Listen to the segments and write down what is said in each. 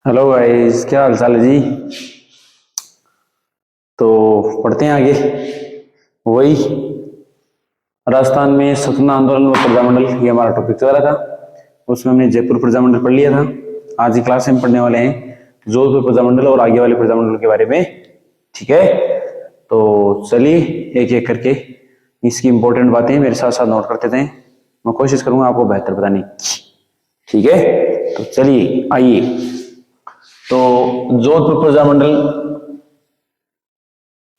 Hello guys, क्या हाल चाल है जी। तो पढ़ते हैं आगे। वही राजस्थान में स्वतंत्रता आंदोलन व प्रजामंडल, ये हमारा टॉपिक चल रहा था। उसमें हमने जयपुर प्रजामंडल पढ़ लिया था। आज की क्लास में पढ़ने वाले हैं जोधपुर प्रजामंडल और आगे वाले प्रजामंडल के बारे में। ठीक है, तो चलिए एक एक करके इसकी इंपॉर्टेंट बातें मेरे साथ साथ नोट करते थे। मैं कोशिश करूंगा आपको बेहतर बताने की। ठीक है, तो चलिए आइए। तो जोधपुर प्रजामंडल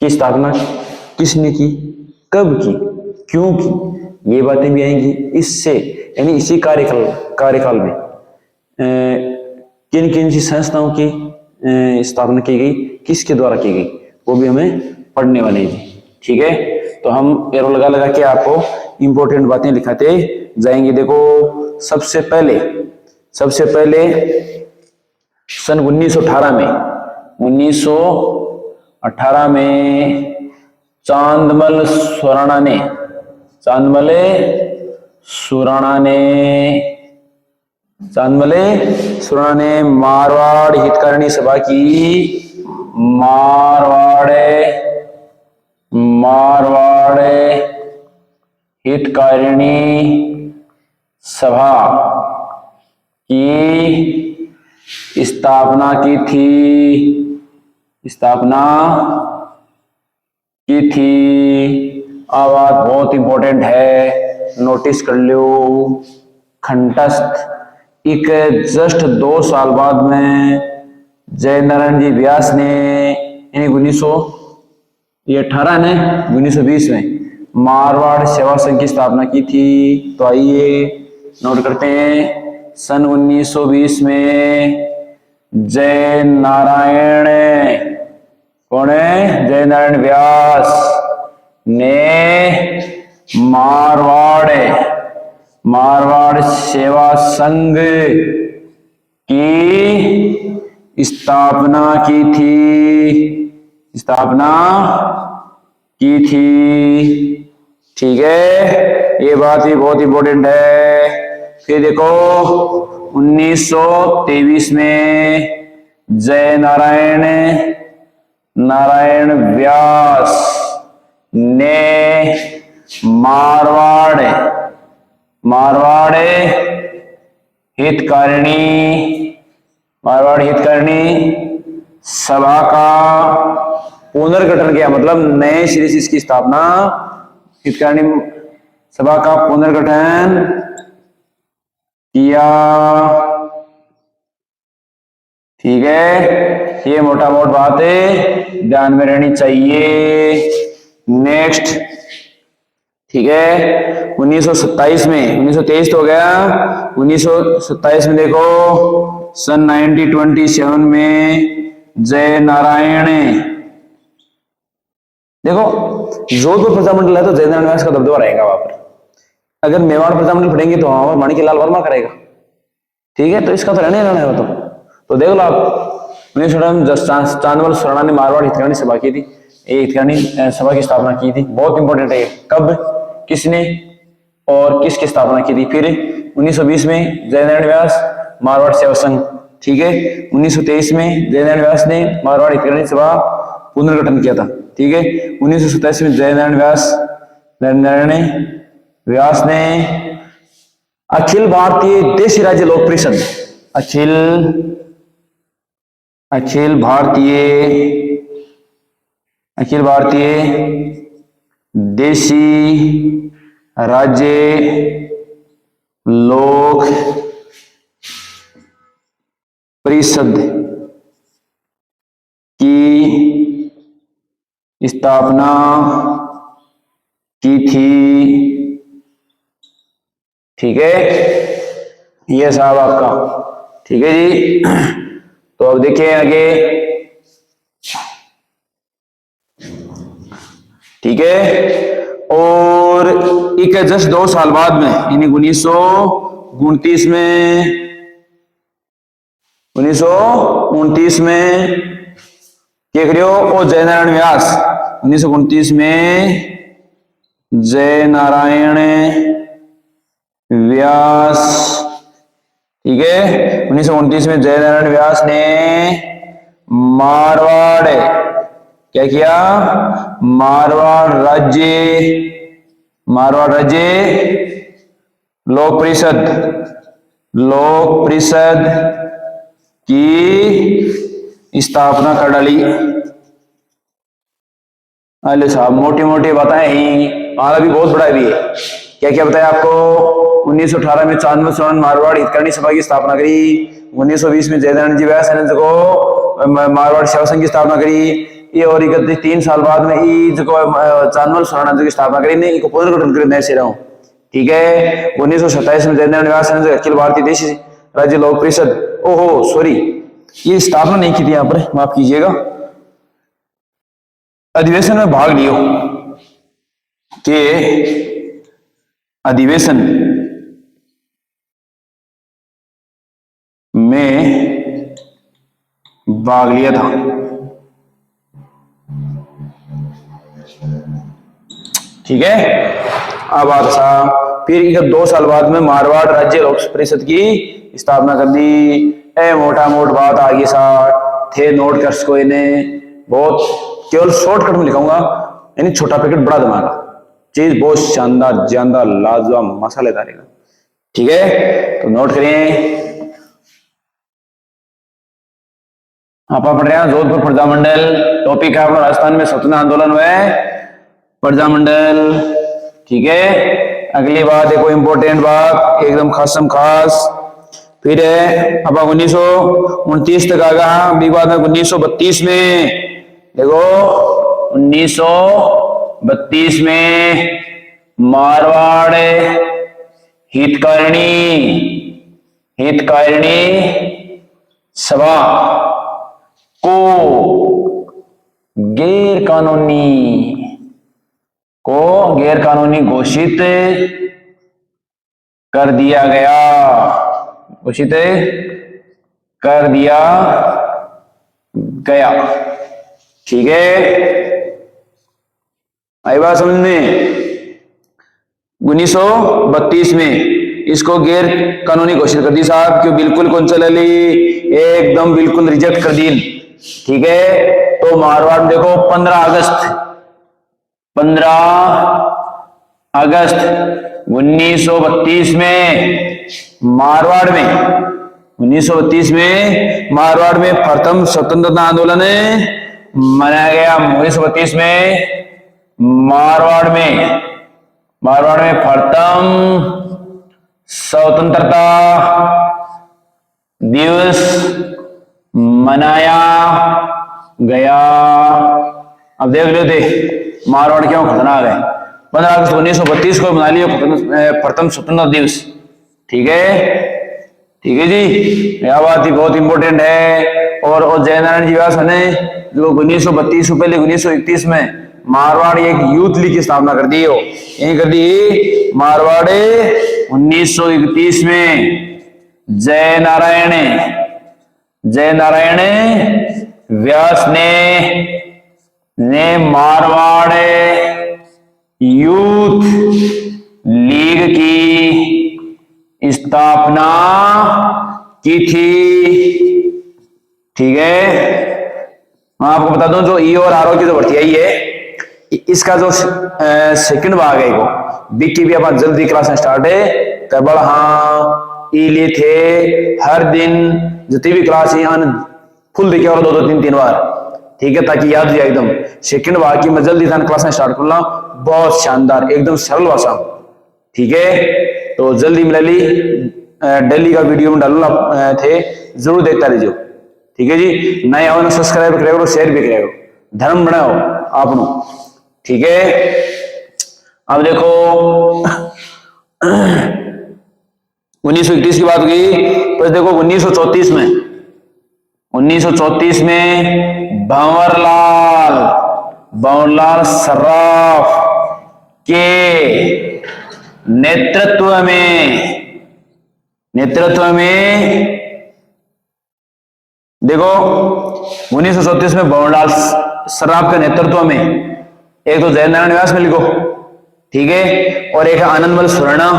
की स्थापना किसने की, कब की, क्यों की, ये बातें भी आएंगी इससे, यानी इसी कार्यकाल में किन किन सी संस्थाओं की स्थापना की गई, किसके द्वारा की गई, वो भी हमें पढ़ने वाले हैं। ठीक है, तो हम एरो लगा लगा के आपको इंपॉर्टेंट बातें लिखाते जाएंगे। देखो, सबसे पहले सन 1918 में 1918 में चांदमल सुराणा ने मारवाड़ हितकारिणी सभा की, मारवाड़ हितकारिणी सभा की स्थापना की थी। आवाज बहुत इंपॉर्टेंट है, नोटिस कर लो। खंडस्थ एक जस्ट 2 साल बाद में जय नारायण जी व्यास ने, यानी 1920 में मारवाड़ सेवा संघ की स्थापना की थी। तो आइए नोट करते हैं। सन 1920 में जय नारायण, कौन है? जय नारायण व्यास ने मारवाड़ सेवा संघ की स्थापना की थी। ठीक है, ये बात भी बहुत इंपॉर्टेंट है। फिर देखो, 1923 में जय नारायण व्यास ने मारवाड़ हितकारिणी सभा का पुनर्गठन किया, मतलब नए सिरे से इसकी स्थापना, हितकारिणी सभा का पुनर्गठन किया। ठीक है, ये मोटा मोट बात है, ध्यान में रहनी चाहिए। नेक्स्ट, ठीक है, 1927 में, 1923 तो हो गया, 1927 में देखो, सन 1927 में जय नारायण, देखो जोधपुर प्रजामंडल है तो जय नारायण व्यास का दबदबा रहेगा वहां पर। अगर मेवाड़ प्रजामंडल पढ़ेंगे तो वहां पर माणिकलाल वर्मा करेगा। ठीक है, तो इसका तो रहने रहना है वो तो देख लो आप। 1918 चांदमल सुराणा ने मारवाड़ हितकारिणी सभा की थी, ये हितकारिणी सभा की स्थापना की थी। बहुत इंपॉर्टेंट है, कब, किसने और किसकी स्थापना की थी। फिर 1920 में जय नारायण व्यास, मारवाड़ सेवा संघ। ठीक है, 1923 में जय नारायण व्यास ने मारवाड़ हितकारिणी सभा पुनर्गठन किया था। ठीक है, 1927 में जय नारायण व्यास ने अखिल भारतीय देशी राज्य लोक परिषद, अखिल भारतीय देशी राज्य लोक परिषद की स्थापना की थी। ठीक है, ये साहब आपका। ठीक है जी, तो अब देखिए आगे। ठीक है, और एक जस्ट 2 साल बाद में, यानी 1929 में क्या करियो, ओ जय नारायण व्यास, 1929 में जय नारायण व्यास। ठीक है, 1929 में जयनारायण व्यास ने मारवाड़ क्या किया, मारवाड़ राज्य लोक परिषद की स्थापना कर डाली। अरे साहब मोटी मोटी बताएं ही, आगे भी बहुत बड़ा भी है। क्या क्या बताया आपको, 1918 में चांदवल सोलन मारवाड़ हितकारिणी सभा की स्थापना करी। 1920 में जयनारायण जी व्यास ने को मारवाड़ सेवा संघ की स्थापना करी। ये और 3 साल बाद में चांदवल सोलन की स्थापना करी ने इको पुनर्गठन कर नए सिरे। ठीक है। 1927 में जयनारायण व्यास ने अखिल भारतीय देशी राज्य लोक परिषद, ओहो सॉरी ये स्थापना नहीं की थी यहाँ पर, माफ कीजिएगा, अधिवेशन में भाग लियो के अधिवेशन में भाग लिया था। ठीक है। अब आता फिर 2 साल बाद में मारवाड़ राज्य लोक परिषद की स्थापना कर दी। मोटा मोट बात आगे सा थे नोट कर सको इन्हें, बहुत केवल शॉर्टकट में लिखाऊंगा, यानी छोटा पैकेट बड़ा दिमाग, चीज बहुत शानदार जानदार लाजवाब मसालेदार है। ठीक है, तो नोट करिए। आप पढ़ रहे हैं जोधपुर प्रजामंडल, टॉपिक है अपना राजस्थान में स्वतंत्रता आंदोलन व प्रजामंडल। ठीक है। अगली बात देखो, इंपॉर्टेंट बात एकदम खासम खास। फिर है अब 1929 तक आगा विवाद में 1932 में देखो 1932 में मारवाड़ हितकारिणी सभा को गैर कानूनी घोषित कर दिया गया, ठीक है। आई बात समझ में। 1932 में इसको गैर कानूनी घोषित कर दी साहब, क्यों बिल्कुल कौन चल ली, एकदम बिल्कुल रिजेक्ट कर दी। ठीक है। तो मारवाड़ में देखो 15 अगस्त 1932 में मारवाड़ में प्रथम स्वतंत्रता आंदोलन मनाया गया। 1932 में मारवाड़ में प्रथम स्वतंत्रता दिवस मनाया गया। अब देख लेते मारवाड़ क्यों खतरनाक है। 15 अगस्त 1932 को मना लिया प्रथम स्वतंत्रता दिवस। ठीक है जी, यह बात ही बहुत इंपॉर्टेंट है। और जयनारायण जी व्यास ने जो 1932 से पहले 1931 में मारवाड़ एक यूथ लीग की स्थापना कर दी हो, यही कर दी मारवाड़। 1931 में जयनारायण व्यास ने मारवाड़ यूथ लीग की स्थापना की थी। ठीक है। मैं आपको बता दूं जो ई और आर की जो भर्ती आई है, इसका जो सेकंड भाग है वो बिकी भी अपन जल्दी क्लास स्टार्ट है तब। हाँ ई लिए थे हर दिन जितनी भी क्लास है फुल देखे और 2-2 3-3 बार। ठीक है, ताकि याद हो जाए एकदम। सेकंड भाग की मैं जल्दी क्लास स्टार्ट कर रहा हूं, बहुत शानदार एकदम सरल भाषा। ठीक है, तो जल्दी मिला ली डेली का वीडियो में डालू थे, जरूर देखता रहिए। ठीक है जी, नए आओ ना सब्सक्राइब करेगा, शेयर भी करेगा, धर्म बनाओ आप। ठीक है। अब देखो 1931 की बात की, तो देखो 1934 में भंवरलाल सर्राफ के नेतृत्व में देखो 1934 में भंवरलाल सर्राफ के नेतृत्व में एक तो जयनारायण व्यास में लिखो। ठीक है, और एक है आनंदमल सुराणा।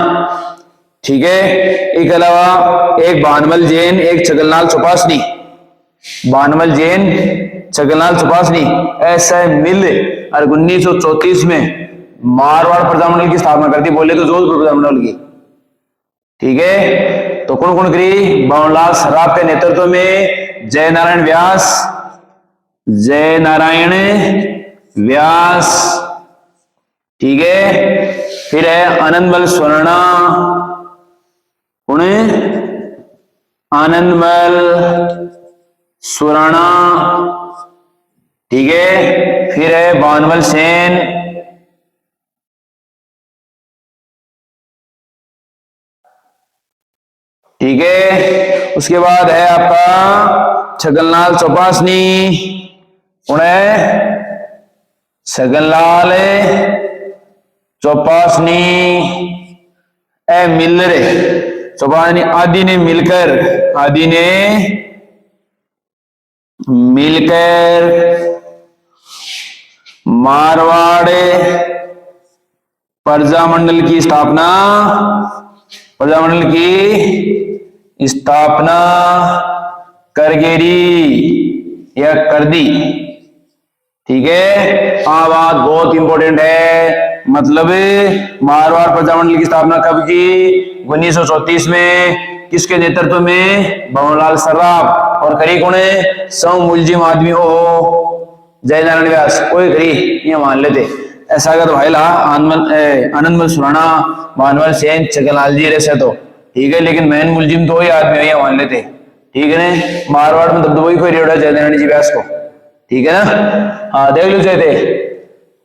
ठीक है। इसके अलावा एक बानमल जैन, एक छगनलाल चौपासनी, बानमल जैन, छगनलाल चौपासनी ऐसे मिल और 1934 में मारवाड़ प्रजामंडल की स्थापना कर दी। बोले तो जोधपुर प्रजामंडल की। ठीक है। तो कौन कौन करी? बाबूलाल सर्राफ के नेतृत्व में जय नारायण व्यास, जय नारायण व्यास, ठीक है। फिर है आनंदमल स्वर्णा, कौन है? आनंदमल स्वर्णा, ठीक है। फिर है बानमल सेन, ठीक है। उसके बाद है आपका छगनलाल चौपासनी, कौन है? छगनलाल चौपासनी ए मिलर चौपासनी आदि ने मिलकर, आदि ने मिलकर मारवाड़ प्रजामंडल की स्थापना, प्रजामंडल की स्थापना कर गेरी या कर दी। ठीक है। हाँ, बात बहुत इंपॉर्टेंट है। मतलब मारवाड़ प्रजामंडल की स्थापना कब की? 1934 में। किसके नेतृत्व में? बाबूलाल सर्राफ। और करी कौन है? सौ मुलजिम आदमी हो जय नारायण व्यास, कोई करी ये मान लेते। ऐसा अगर भाई ला आनंदमल सुराना, बानमल सेन, छगनलाल जी रहे तो ठीक है, लेकिन मेन मुलजिम तो वही आदमी है, ये मान लेते। ठीक है ना। मारवाड़ में तब वही कोई रेड़ा जय नारायण जी व्यास को। ठीक है ना। हाँ, देख लो थे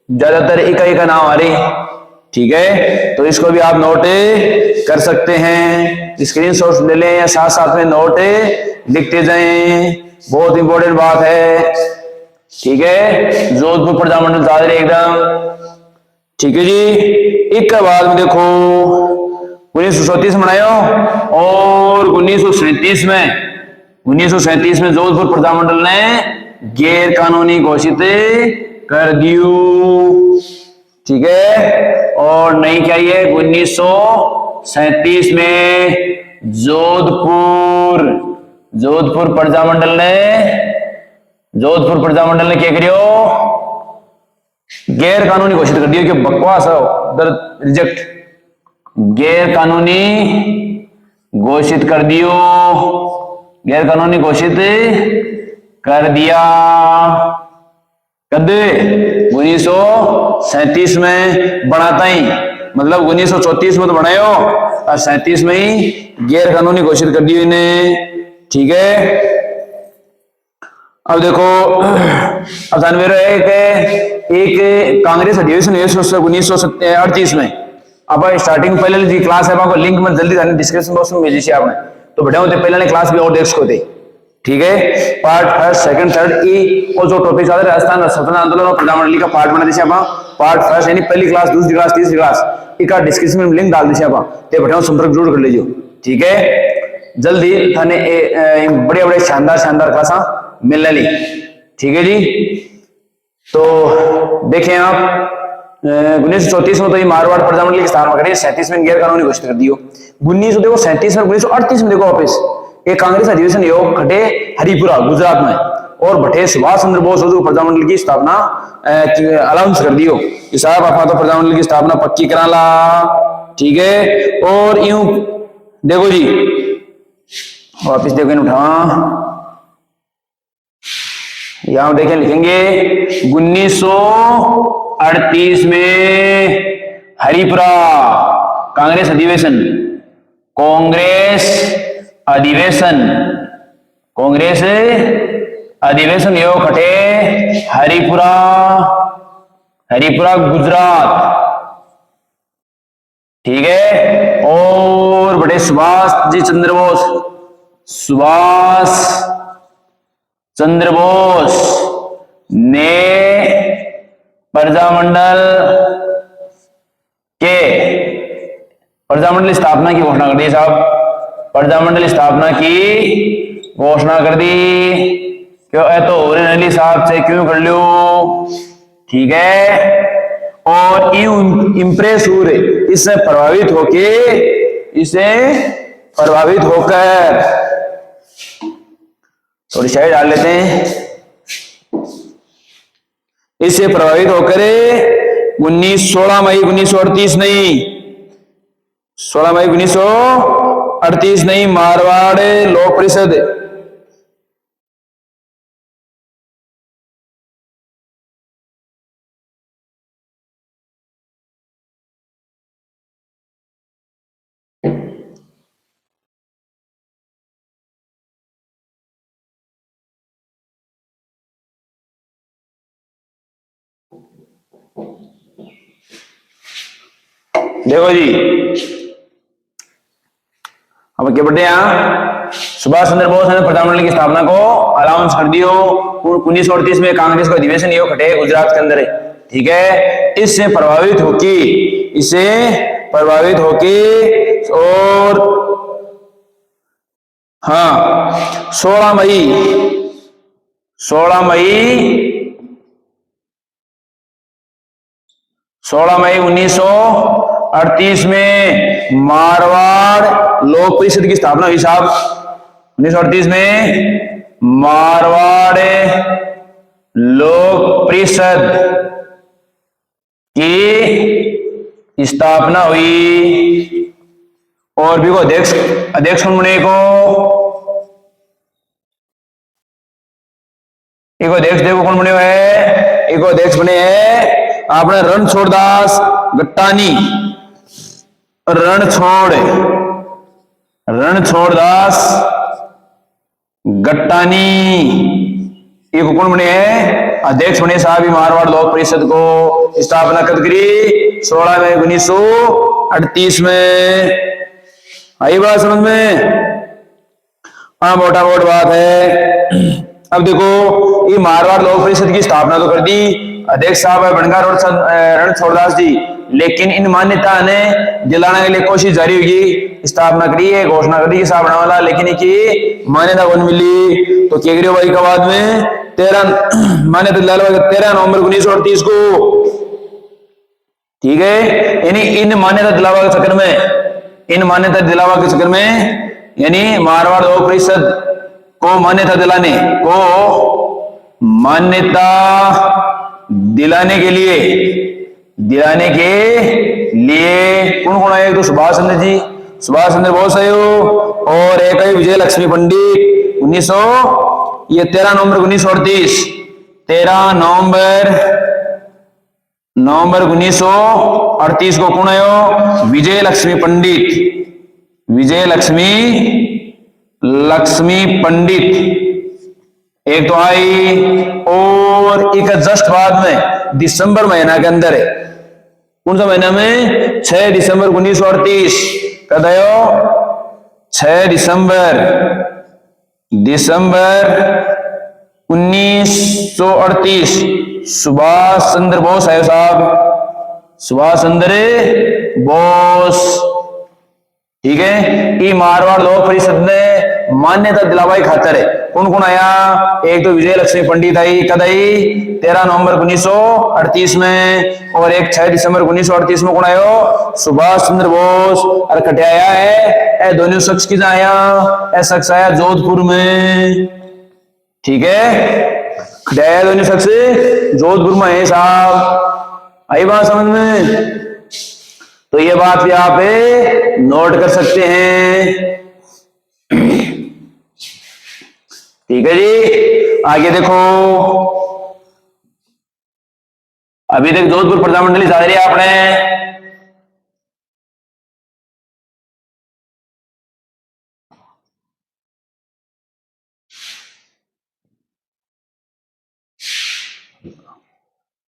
ज्यादातर इकाई का नाम आ रही। ठीक है। तो इसको भी आप नोट कर सकते हैं, स्क्रीनशॉट ले लें या साथ साथ में नोट लिखते जाएं, बहुत इंपॉर्टेंट बात है। ठीक है। जोधपुर प्रजामंडल दादरी एकदम। ठीक है जी। एक के बाद में देखो 1937 में बनाया और 1937 में जोधपुर प्रजामंडल ने गैर कानूनी घोषित कर दियो। ठीक है। और नहीं क्या ये 1937 में जोधपुर प्रजामंडल ने क्या करियो? गैर कानूनी घोषित कर दियो। कि बकवास है उधर, रिजेक्ट। गैर कानूनी घोषित कर दियो, गैर कानूनी घोषित कर दिया। कद 1937 में बनाता ही, मतलब 1934 में तो बनायो और 37 में ही गैर कानूनी घोषित कर दियो इन्हें। ठीक है। अब देखो, अब एक कांग्रेस अधिवेशन 1938 में। अब स्टार्टिंग पहले जी क्लास है, आपको लिंक में जल्दी डिस्क्रिप्शन बॉक्स में भेजी आपने, तो बढ़िया होते पहले क्लास भी और देख सको थे। ठीक है। पार्ट फर्स्ट, सेकंड, थर्ड ई और जो टॉपिक आता है राजस्थान स्वतंत्रता आंदोलन और प्रजामंडली का पार्ट बना दीजिए आप। पार्ट फर्स्ट यानी पहली क्लास, दूसरी क्लास, तीसरी क्लास, इसका डिस्क्रिप्शन में लिंक डाल दीजिए आप, ते बढ़िया संपर्क जरूर कर लीजिए। ठीक है। जल्दी थाने बड़े बड़े शानदार क्लासा मिलने ली। ठीक है जी। तो देखें आप 1934 में तो ये मारवाड़ प्रजामंडल की स्थापना करी, 37 में गैर कानूनी घोषित कर दियो। 1937 में 1938 में देखो वापिस एक कांग्रेस अधिवेशन योग खटे हरिपुरा गुजरात में, और भटे सुभाष चंद्र बोस प्रजामंडल की स्थापना अनाउंस कर दियो कि साहब आप तो प्रजामंडल की स्थापना पक्की करा ला। ठीक है। और यूं देखो जी, वापिस देखो इन उठा, यहां देखें लिखेंगे 1938 में हरिपुरा कांग्रेस अधिवेशन यो खटे हरिपुरा गुजरात। ठीक है। और बड़े सुभाष चंद्र बोस ने प्रजामंडल स्थापना की घोषणा कर दी साहब। प्रजामंडल स्थापना की घोषणा कर दी। क्यों तो ओरिजिनली साहब से क्यों कर लो। ठीक है। और इम्प्रेस हुए, इससे प्रभावित होके इसे प्रभावित होकर, थोड़ी साइड डाल लेते हैं, इससे प्रभावित होकर 16 मई 1938 नहीं, 16 मई 1938 नहीं, मारवाड़ लोक परिषद देखो जी, अब क्या बढ़ते हैं, सुभाष चंद्र बोस ने प्रधानमंडल की स्थापना को अनाउंस कर दियो। 1938 में कांग्रेस का अधिवेशन ये खटे गुजरात के अंदर है, ठीक है। इससे प्रभावित होके और हाँ 16 मई 1938 में मारवाड़ लोक परिषद की स्थापना हुई साहब। 1938 में मारवाड़ लोक परिषद की स्थापना हुई और भी को अध्यक्ष कौन बने को, एक अध्यक्ष देखो कौन बने हुए है, एक अध्यक्ष बने हैं आपने रणछोड़दास गट्टानी, रणछोड़दास गट्टानी, ये कौन बने हैं अध्यक्ष बने साहब मारवाड़ लोक परिषद को स्थापना कब करी, 16 मई 1938 में। आई बात समझ में, हाँ मोटा मोट बात है। अब देखो ये मारवाड़ लोक परिषद की स्थापना तो कर दी, अध्यक्ष साहब है बनकर रणछोड़दास जी, लेकिन इन मान्यता ने दिलाने के लिए कोशिश जारी होगी, स्थापना करी है, घोषणा करी स्थापना वाला, लेकिन इनकी मान्यता कौन मिली, तो केजरीवाल भाई का बाद में 13 मान्यता दिलाने 13 नवंबर 1938 को, ठीक है। यानी इन मान्यता दिलावा के चक्कर में यानी मारवाड़ लोक परिषद को मान्यता दिलाने के लिए कौन कौन आए, तो सुभाष चंद्र बोस आयो और एक है विजय लक्ष्मी पंडित। 13 नवंबर 1938, 13 नवंबर 1938 को कौन आयो, विजय लक्ष्मी पंडित एक तो आई, और एक जस्ट बाद में दिसंबर महीना के अंदर है, कौन सा महीना में, 6 दिसंबर 1938, कद आयो 6 दिसंबर 1938 सुभाष चंद्र बोस आयो साहब, सुभाष चंद्र बोस, ठीक है। ये मारवाड़ लोक परिषद ने मान्यता दिलावाई खातर है, कौन कौन आया, एक तो विजय लक्ष्मी पंडित आई, कद आई 13 नवंबर 1938 में, और एक 6 दिसंबर 1938 में कौन आयो, सुभाष चंद्र बोस। और कटे आया है दोनों शख्स की आया, शख्स आया जोधपुर में, ठीक है, कटे आया दोनों शख्स जोधपुर में है साहब। आई बात समझ में, तो ये बात भी आप नोट कर सकते हैं, ठीक है जी। आगे देखो, अभी तक जोधपुर प्रधानमंडली जा रही है आपने,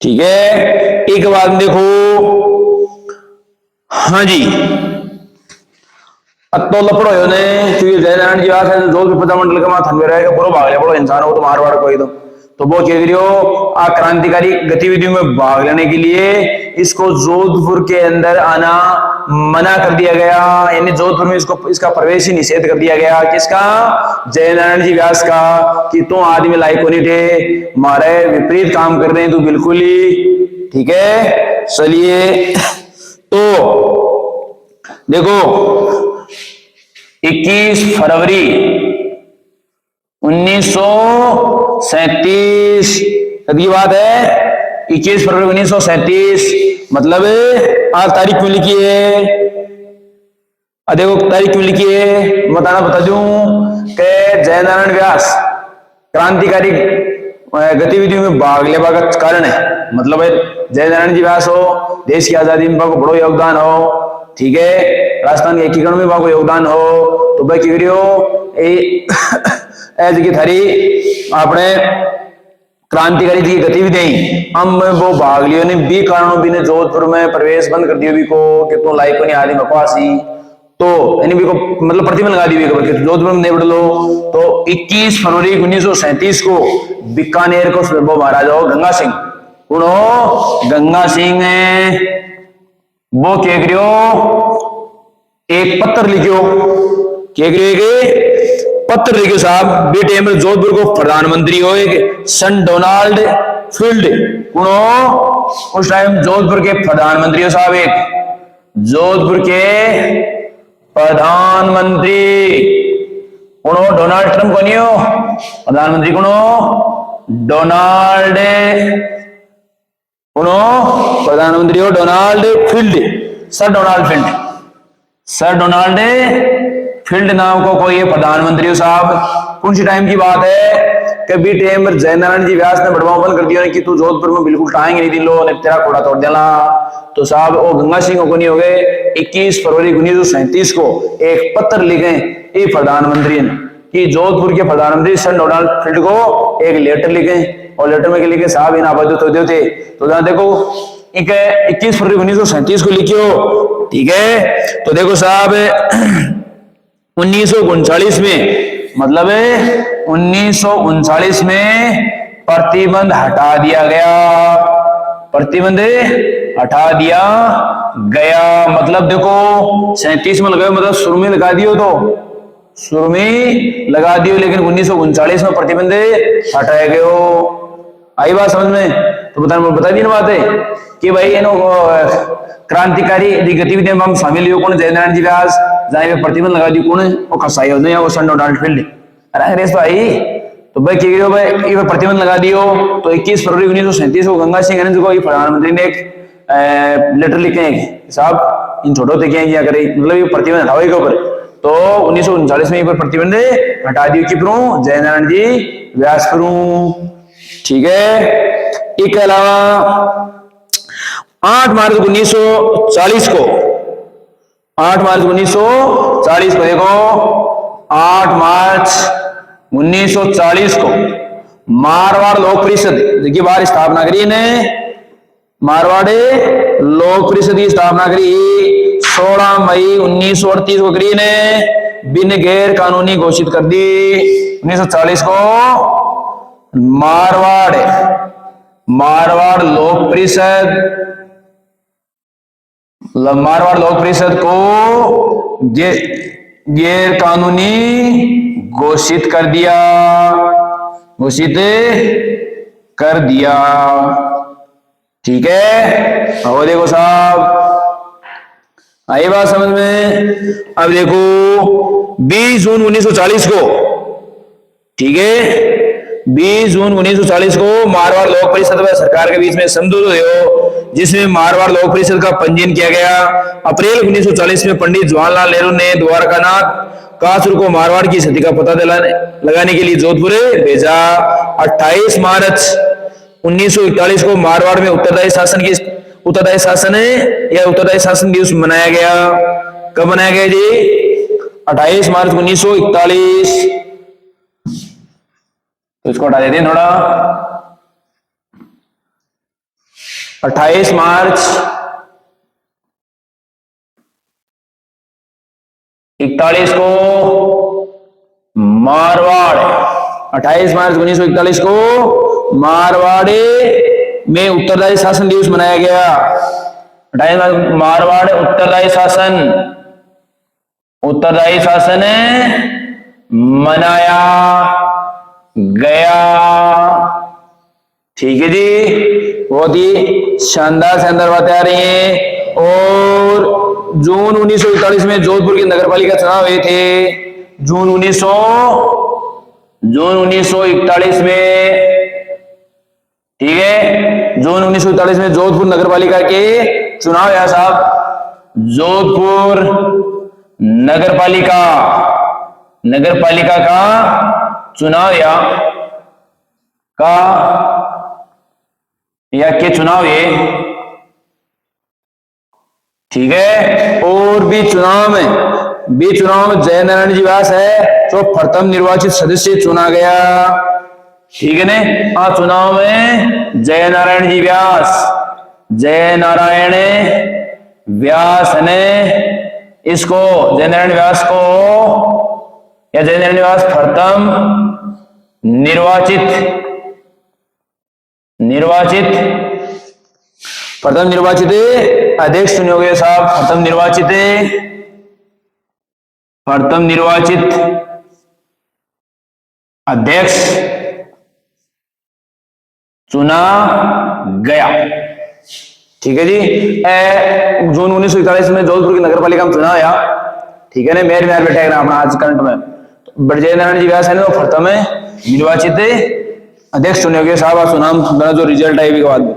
ठीक है। एक बात देखो, हाँ जी, तो लपड़ो हो ने क्योंकि जयनारायण जी बात है, जोधपुर प्रधानमंडल का माथा में रहेगा, पूरा भाग ले पड़ो इंसान हो तो मारवाड़ को एकदम, तो वो कह रही हो आ क्रांतिकारी गतिविधियों में भाग लेने के लिए इसको जोधपुर के अंदर आना मना कर दिया गया, यानी जोधपुर में इसका प्रवेश ही निषेध कर दिया गया। किसका, जयनारायण जी व्यास का, कि तुम आदमी लायक होनी थे, मारे विपरीत काम कर रहे हैं, तू बिल्कुल ही, ठीक है। चलिए, तो देखो 21 फरवरी 1937 की बात है। 21 फरवरी 1937 मतलब आज तारीख क्यों लिखी है? देखो तारीख क्यों लिखी है, बताना बता दूं कि जयनारायण व्यास क्रांतिकारी गतिविधियों में भाग लेवा का कारण है। मतलब जयनारायण जी व्यास हो, देश की आजादी में बड़ो योगदान हो, ठीक है, राजस्थान के एकीकरण में बड़ो योगदान हो, तो भाई की करियो की थारी अपने क्रांतिकारी जी की गतिविधि हम वो भाग लियो ने बी कारणों भी ने जोधपुर में प्रवेश बंद कर दियो भी को कि तो लाइक को नहीं आदि बकवासी, तो यानी भी को मतलब प्रतिबंध लगा दी जोधपुर में नहीं बढ़ लो। तो 21 फरवरी 1937 को बीकानेर को वो महाराजा हो गंगा सिंह, उनो गंगा सिंह वो क्या करियो एक पत्र लिखियो, क्या करियो पत्र लिखियो साहब बेटे में जोधपुर को प्रधानमंत्री हो एक सन डोनाल्ड फील्ड, उनो उस टाइम जोधपुर के प्रधानमंत्री हो साहब, एक जोधपुर के प्रधानमंत्री उनो डोनाल्ड ट्रंप को नहीं हो प्रधानमंत्री को डोनाल्ड उनो प्रधानमंत्री हो Donald field, sir Donald field नाम को कोई प्रधानमंत्री हो साहब। कौन सी टाइम की बात है कि बी टाइम जयनारायण जी व्यास ने बड़वा बंद कर दिया कि तू जोधपुर में बिल्कुल टाएंगे नहीं दिन लो ने तेरा कोड़ा तोड़ देना। तो साहब वो गंगा सिंह को नहीं हो गए 21 फरवरी 1937 को एक पत्र लिखे ये प्रधानमंत्री ने कि जोधपुर के प्रधानमंत्री सर डोनाल्ड फील्ड को एक लेटर लिखे, और लेटर में लिखे साहब इन आबाद तो थे। तो देखो 21 फरवरी 1937 को लिखियो, ठीक है। तो देखो साहब 1939 में मतलब 1939 में प्रतिबंध हटा दिया गया, प्रतिबंध हटा दिया गया। मतलब देखो 37 में लगाओ मतलब शुरू में लगा दियो, तो शुरू में लगा दियो, लेकिन 1939 में प्रतिबंध हटाया गया। आई बात समझ में? तो बता दी ना बात है कि भाई क्रांतिकारी गतिविधियों में हम शामिल हो कौन जयनारायण जी व्यास, जहाँ पे प्रतिबंध लगा दी कौन वो खसाई होने वो सन डोनाल्ड फील्ड। अरे अंग्रेज तो आई तो भाई क्या भाई ये प्रतिबंध लगा दियो। तो 21 फरवरी 1937 को गंगा सिंह को प्रधानमंत्री ने एक लेटर लिखे साहब इन छोटो थे क्या करे, मतलब ये प्रतिबंध हटाओ के ऊपर। तो 1939 में प्रतिबंध हटा दियो कि करूं जयनारायण जी व्यास करूं, ठीक है। इसके अलावा 8 मार्च 1940 को 8 मार्च 1940 को देखो 8 मार्च 1940 को मारवाड़ लोक परिषद की बार स्थापना करी ने, मारवाड़ लोक परिषद की स्थापना करी 16 मई 1938 को करी ने, बिन गैर कानूनी घोषित कर दी। 1940 को मारवाड़ लोक परिषद को गैर कानूनी घोषित कर दिया, ठीक है। और देखो साहब आई बात समझ में? अब देखो 20 जून 1940 को, ठीक है, 20 जून 1940 को मारवाड़ लोक परिषद व सरकार के बीच में समझौता हुआ जिसमें मारवाड़ लोक परिषद का पंजीयन किया गया। अप्रैल 1940 में पंडित जवाहरलाल नेहरू ने द्वारकानाथ कासुर को मारवाड़ की स्थिति का पता लगाने के लिए जोधपुर भेजा। 28 मार्च 1941 को मारवाड़ में उत्तरदायी शासन दिवस मनाया गया। कब मनाया गया जी? 28 मार्च 1941। तो इसको हटा देते हैं थोड़ा। 28 मार्च 41 को मारवाड़ 28 मार्च 1941 को मारवाड़ में उत्तरदायी शासन दिवस मनाया गया। 28 मार्च मारवाड़ उत्तरदायी शासन मनाया गया, ठीक है जी। बहुत ही शानदार बातें आ रही हैं। और जून 1941 में जोधपुर की नगर पालिका चुनाव हुए थे। जून 1941 में, ठीक है, जून 1941 में जोधपुर नगर पालिका के चुनाव है साहब। जोधपुर नगर पालिका का चुनाव या के चुनाव ये, ठीक है। और भी चुनाव में जय नारायण जी व्यास है जो प्रथम निर्वाचित सदस्य चुना गया, ठीक है ना। चुनाव में जय नारायण व्यास ने इसको जय नारायण व्यास प्रथम निर्वाचित अध्यक्ष चुने गए साहब। प्रथम निर्वाचित अध्यक्ष चुना गया, ठीक है जी। जून 1941 में जोधपुर की नगर पालिका में चुनाव आया, ठीक है ना। मेयर बैठेगा अपना आज करंट में जय नारायण जी व्यास है ना प्रथम निर्वाचित अध्यक्ष चुने गए साहब। चुनाव जो रिजल्ट है बाद में,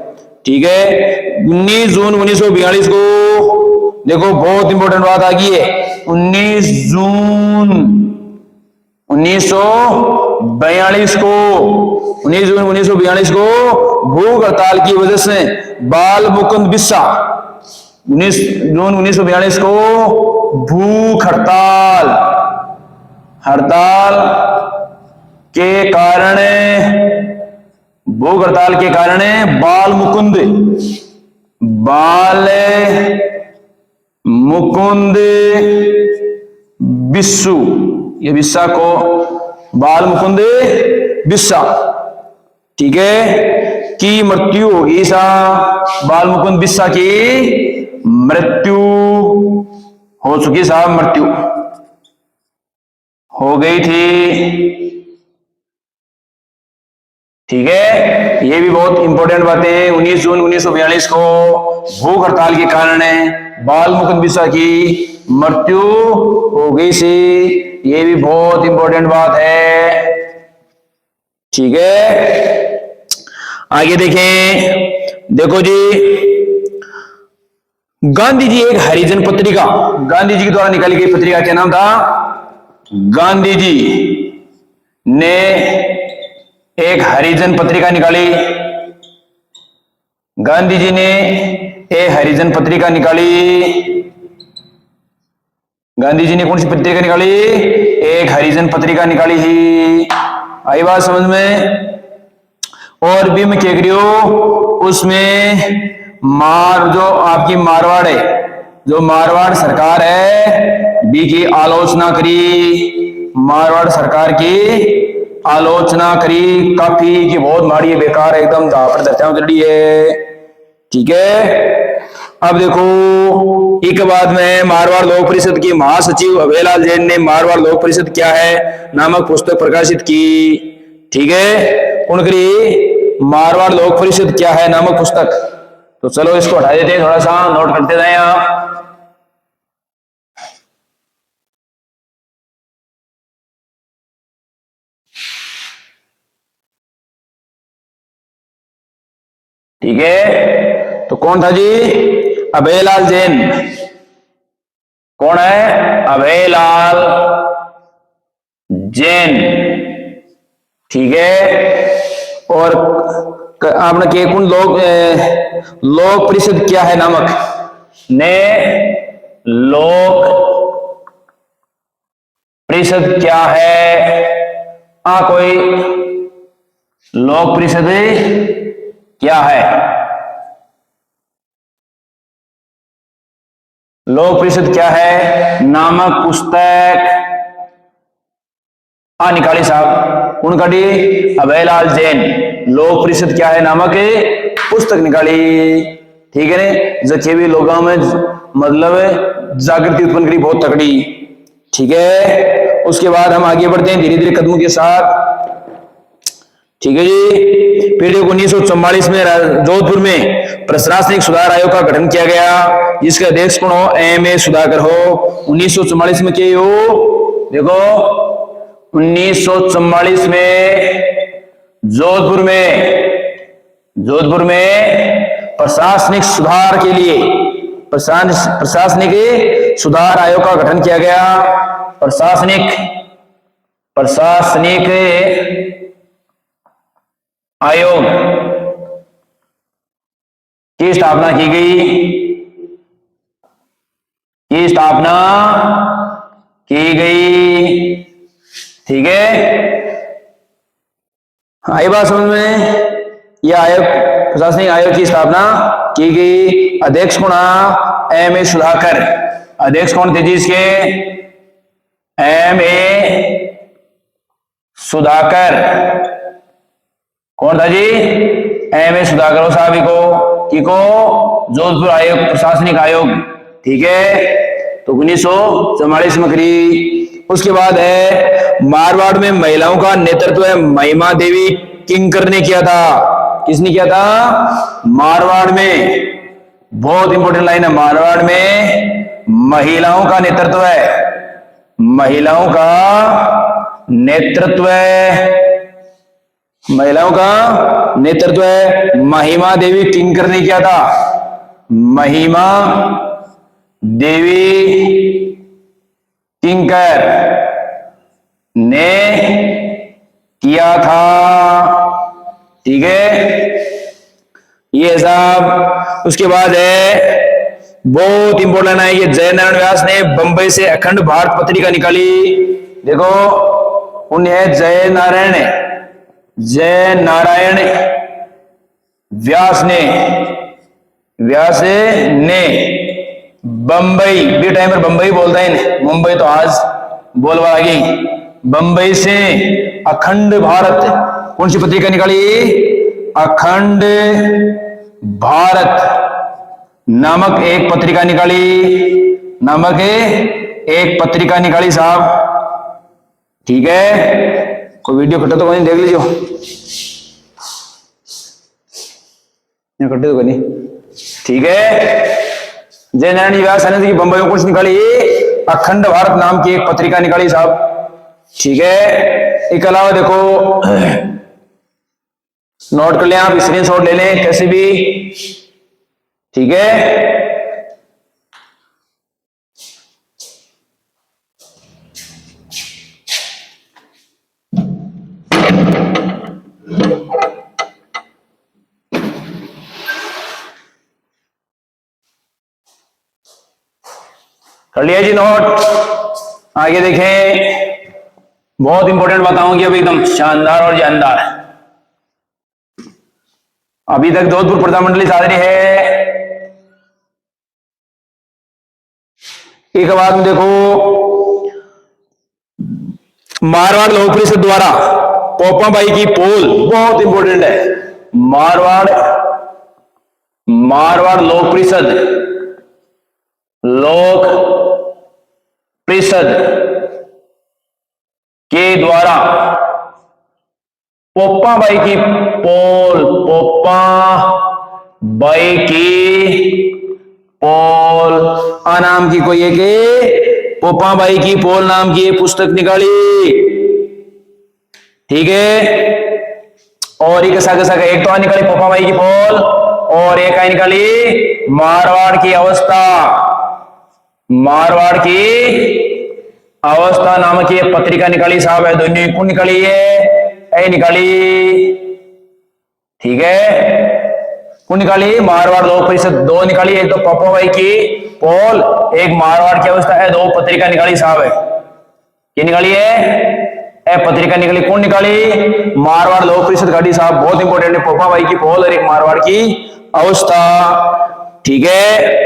ठीक है। 19 जून 1942 को देखो बहुत इंपॉर्टेंट बात आ गई है। 19 जून 1942 को भूख हड़ताल की वजह से बाल मुकुंद बिस्सा, 19 जून 1942 को भूख हड़ताल के कारण बाल मुकुंद बिस्सू, ये बिस्सा को बाल मुकुंद बिस्सा, ठीक है, की मृत्यु होगी सा। बाल मुकुंद बिस्सा की मृत्यु हो चुकी साहब, मृत्यु हो गई थी, ठीक है। ये भी बहुत इंपॉर्टेंट बातें हैं। 19 जून 1942 को भूख हड़ताल के कारण बाल मुकुंद बिस्सा की मृत्यु हो गई सी, ये भी बहुत इंपॉर्टेंट बात है, ठीक है। आगे देखें, देखो जी, गांधी जी एक हरिजन पत्रिका, गांधी जी के द्वारा निकाली गई पत्रिका, क्या नाम था? गांधी जी ने एक हरिजन पत्रिका निकाली। गांधी जी ने एक हरिजन पत्रिका निकाली। गांधी जी ने कौन सी पत्रिका निकाली? एक हरिजन पत्रिका निकाली ही। आई बात समझ में? और भी मैं क्या करियो, उसमें जो आपकी मारवाड़ है, जो मारवाड़ सरकार है, बी की आलोचना करी। मारवाड़ सरकार की आलोचना करी काफी कि बहुत माड़ी है, बेकार है, एकदम चढ़ी है, ठीक है। अब देखो, एक बाद में मारवाड़ लोक परिषद की महासचिव अभयलाल जैन ने मारवाड़ लोक परिषद क्या है नामक पुस्तक प्रकाशित की, ठीक है। उनकी मारवाड़ लोक परिषद क्या है नामक पुस्तक। तो चलो इसको हटा देते हैं, थोड़ा सा नोट करते जाए आप। ठीक है, तो कौन था जी? अभयलाल जैन। कौन है? अभयलाल जैन, ठीक है। और आपने के कौन लोक परिषद क्या है नामक ने लोक परिषद क्या है, कोई लोक परिषद क्या है, लोक परिषद क्या है नामक पुस्तक निकाली साहब। उनका डी अभयलाल जैन लोक परिषद क्या है नामक पुस्तक निकाली, ठीक है ने। जबकि भी लोगों में मतलब जागृति उत्पन्न करी बहुत तगड़ी, ठीक है। उसके बाद हम आगे बढ़ते हैं धीरे धीरे कदमों के साथ, ठीक है जी। फिर देखो 1944 में जोधपुर में प्रशासनिक सुधार आयोग का गठन किया गया, जिसके अध्यक्ष कौन हो? एम ए सुधाकर हो। 1944 में क्या हो? देखो 1944 में जोधपुर में प्रशासनिक सुधार के लिए प्रशासनिक सुधार आयोग का गठन किया गया। प्रशासनिक आयोग की स्थापना की गई। ठीक है, आई बात समझ में? यह आयोग, प्रशासनिक आयोग की स्थापना की गई। अध्यक्ष कौन? M A Sudhakar. अध्यक्ष कौन थे जी इसके? M A Sudhakar. कौन था जी? एम ए सुधाकर साहब को जोधपुर आयोग, प्रशासनिक आयोग। ठीक है, तो 1944 में करी। उसके बाद है मारवाड़ में महिलाओं का नेतृत्व महिमा देवी किंकर ने किया था। किसने किया था? मारवाड़ में, बहुत इंपॉर्टेंट लाइन है, मारवाड़ में महिलाओं का नेतृत्व महिमा देवी किंकर ने किया था। महिमा देवी किंकर ने किया था। ठीक है, ये साहब। उसके बाद है बहुत इंपॉर्टेंट है, ये जय नारायण व्यास ने बंबई से अखंड भारत पत्रिका निकाली। देखो उन्हें जय नारायण व्यास ने बंबई, बी टाइम पर बंबई बोलता है, मुंबई तो आज बोलवा आगे। बंबई से अखंड भारत, कौन सी पत्रिका निकाली? अखंड भारत नामक एक पत्रिका निकाली साहब। ठीक है, कोई वीडियो कटा तो नहीं, देख लीजिए, कटे तो नहीं। ठीक है, जय नारायण व्यास ने की बंबई में कुछ निकाली, अखंड भारत नाम की एक पत्रिका निकाली साहब। ठीक है, इसके अलावा देखो नोट कर लें, आप स्क्रीनशॉट ले लें कैसे भी। ठीक है, कर लिया जी नोट? आगे देखें, बहुत इंपॉर्टेंट बताऊंगी अब, एकदम शानदार और जानदार। अभी तक जोधपुर प्रजामंडली साधरी है। एक बात में देखो, मारवाड़ लोक परिषद द्वारा पोपाबाई की पोल, बहुत इंपॉर्टेंट है। मारवाड़ लोक परिषद के द्वारा पोपाबाई की पोल नाम की कोई एक पोपाबाई की पोल नाम की पुस्तक निकाली। ठीक है, और एक एक तो निकाली पोपाबाई की पोल, और एक निकाली मारवाड़ की अवस्था नामक की पत्रिका निकाली साहब है। दोनों कौन निकाली है? निकाली। ठीक है, कौन निकाली? मारवाड़ लोक परिषद दो निकाली, एक तो पोपाबाई की पोल, एक मारवाड़ की अवस्था है, दो पत्रिका निकाली साहब है। ये निकाली है पत्रिका निकाली, कौन निकाली? मारवाड़ लोक परिषद गाड़ी साहब, बहुत इंपॉर्टेंट है। पोपाबाई की पोल और एक मारवाड़ की अवस्था। ठीक है,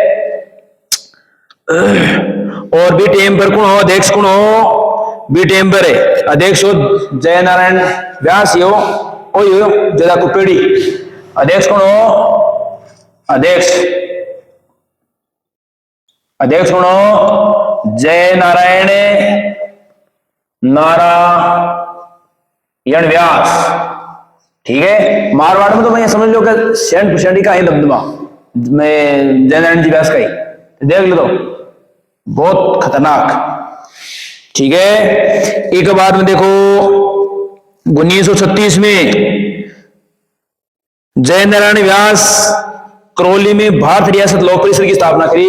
और बी टीम पर कौन हो? अध्यक्ष कौन हो? बी टीम पर अध्यक्ष हो जय नारायण व्यास यो जदा कुपेड़ी। अध्यक्ष कौन हो? अध्यक्ष कौन हो? जय नारायण व्यास। ठीक है, मारवाड़ में तो मैं ये समझ लो कि सेंट पुशेंटी का ही दबदबा मैं जयनारायण जी व्यास का ही देख लो, तो बहुत खतरनाक। ठीक है, एक बाद में देखो 1936 में जयनारायण व्यास करौली में भारत रियासत लोक परिषद की स्थापना करी।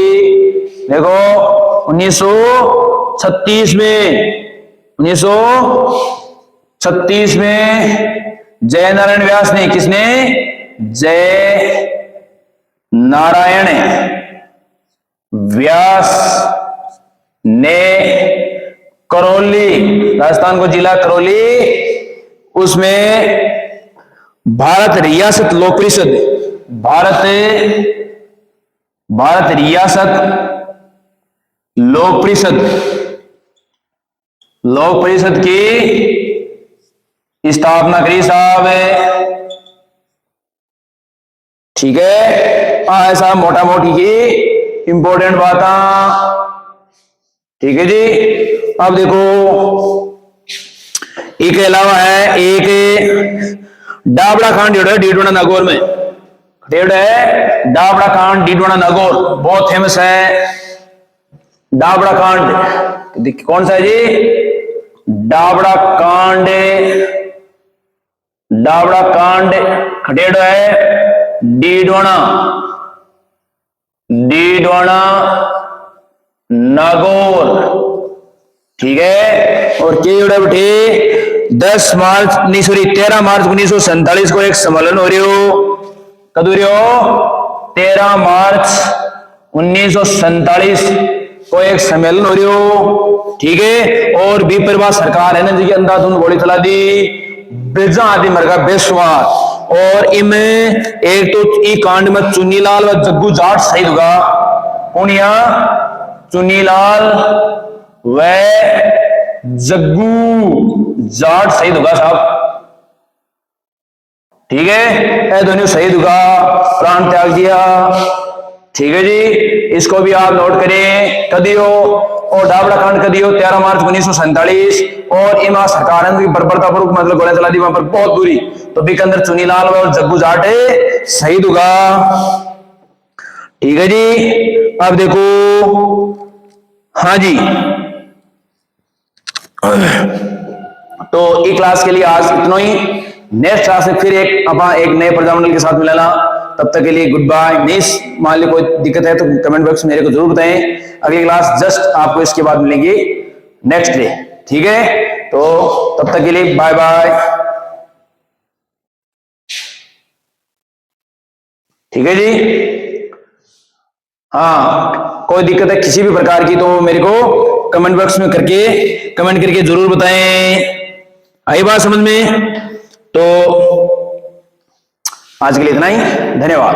देखो 1936 में जयनारायण व्यास ने, किसने, जय नारायण व्यास ने करौली, राजस्थान को जिला करौली, उसमें भारत रियासत लोक परिषद, भारत रियासत लोक परिषद की स्थापना करी साहब। ठीक है, ऐसा मोटा मोटी की इंपॉर्टेंट बात। ठीक है जी, अब देखो एक अलावा है एक डाबड़ा कांड जोड़ा है डीडवाना नागौर में, है डाबड़ा कांड डीडवाना नागौर, बहुत फेमस है डाबड़ा कांड। कौन सा है जी, डाबड़ा कांड खटेड़ा है डीडवाना नागौर। ठीक है, और के जोड़ा बैठे 13 मार्च 1947 को एक सम्मेलन हो रही हो, कद हो रही हो, 13 मार्च 1947 को एक सम्मेलन हो रही हो। ठीक है, और विप्रवाह सरकार है ना जी, अंधाधुंध गोली चला दी, बेजा आदि मर गया बेसुमार। और इनमें एक तो ई कांड में चुन्नीलाल व जग्गू जाट शहीद हुआ। कौन, यहाँ चुन्नीलाल व जग्गू जाट शहीद होगा साहब। ठीक है, दोनों शहीद हुआ, प्राण त्याग दिया। ठीक है जी, इसको भी आप नोट करें, कदियो और डाबड़ा कांड कदियो 13 मार्च 1947, और इमा सरकार ने बर्बरतापूर्वक मतलब गोलियां चला दी वहां पर बहुत दूरी, तो बीकंदर चुनीलाल और जग्गू जाट शहीद हुआ। ठीक है जी, अब देखो, हाँ जी, तो ई क्लास के लिए आज इतना ही। नेक्स्ट क्लास में फिर एक नए प्रजामंडल के साथ मिलना, तब तक के लिए गुड बाय। नहीं मान ली कोई दिक्कत है तो कमेंट बॉक्स में मेरे को जरूर बताएं। अगली क्लास जस्ट आपको इसके बाद मिलेगी नेक्स्ट डे। ठीक है, तो तब तक के लिए बाय बाय। ठीक है जी, हाँ कोई दिक्कत है किसी भी प्रकार की तो मेरे को कमेंट बॉक्स में कमेंट करके जरूर बताएं। आई बात समझ में? तो आज के लिए इतना ही, धन्यवाद।